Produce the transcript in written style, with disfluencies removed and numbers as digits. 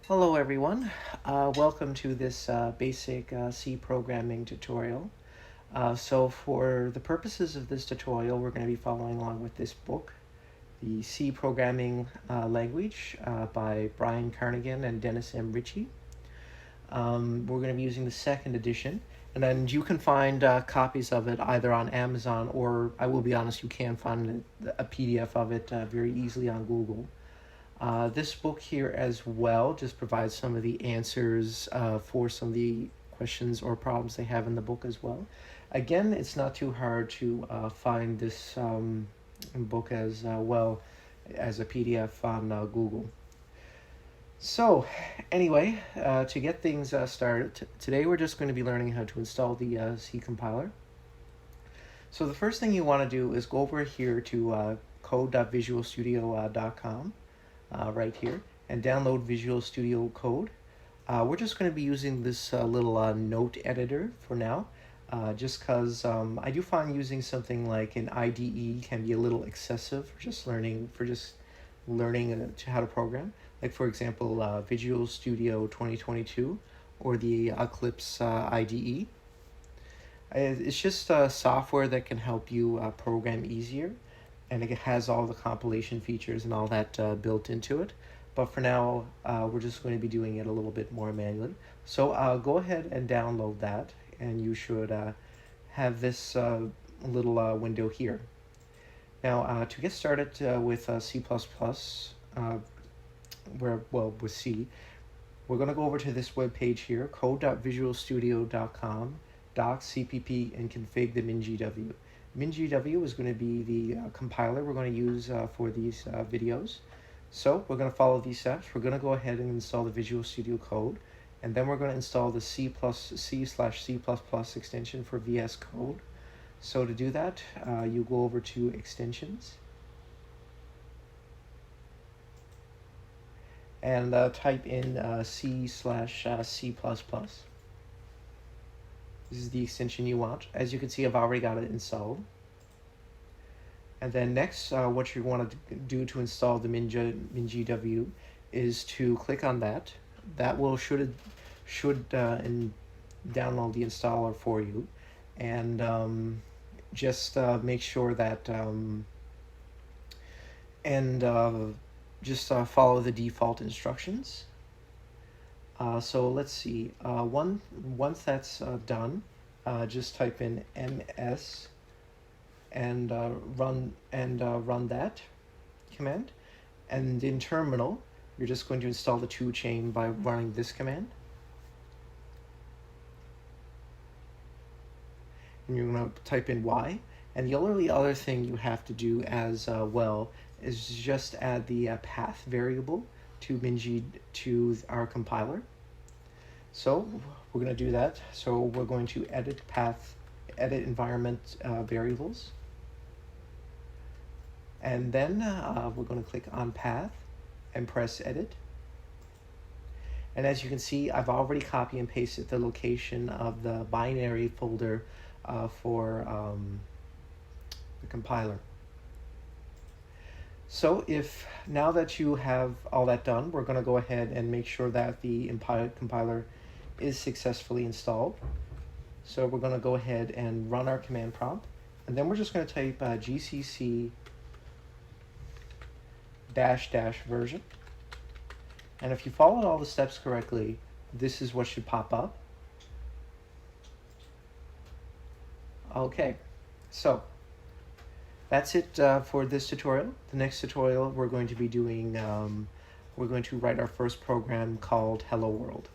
Hello everyone, welcome to this basic C programming tutorial. So for the purposes of this tutorial, we're going to be following along with this book, the C Programming Language by Brian Kernighan and Dennis M. Ritchie. We're going to be using the second edition, and then you can find copies of it either on Amazon or, I will be honest, you can find a PDF of it very easily on Google. This book here as well just provides some of the answers for some of the questions or problems they have in the book as well. Again, it's not too hard to find this book as well as a PDF on Google. So anyway, to get things started, today we're just going to be learning how to install the C compiler. So the first thing you want to do is go over here to code.visualstudio.com. Right here, and download Visual Studio Code. We're just going to be using this little note editor for now, just because I do find using something like an IDE can be a little excessive for just learning how to program. Like for example, Visual Studio 2022 or the Eclipse IDE. It's just software that can help you program easier. And it has all the compilation features and all that built into it. But for now, we're just going to be doing it a little bit more manually. So go ahead and download that, and you should have this little window here. Now, to get started with C++, with C, we're going to go over to this web page here, code.visualstudio.com, doc, cpp, and config the MingW. MingW is going to be the compiler we're going to use for these videos. So we're going to follow these steps. We're going to go ahead and install the Visual Studio Code, and then we're going to install the C/C++ extension for VS Code. So to do that, you go over to Extensions, and type in C/C++. This is the extension you want. As you can see, I've already got it installed. And then next, what you want to do to install the MingW is to click on that. That will should download the installer for you, and just make sure that just follow the default instructions. So let's see. Once that's done, just type in ms and run that command. And in terminal, you're just going to install the toolchain by running this command. And you're going to type in y. And the only other thing you have to do as well is just add the path variable to our compiler. So we're going to do that. So we're going to edit environment variables, and then we're going to click on path and press edit. And as you can see, I've already copy and pasted the location of the binary folder for the compiler. So now that you have all that done, we're going to go ahead and make sure that the compiler is successfully installed. So we're going to go ahead and run our command prompt, and then we're just going to type gcc -- version. And if you followed all the steps correctly, this is what should pop up. Okay, so that's it for this tutorial. The next tutorial we're going to be doing, we're going to write our first program called Hello World.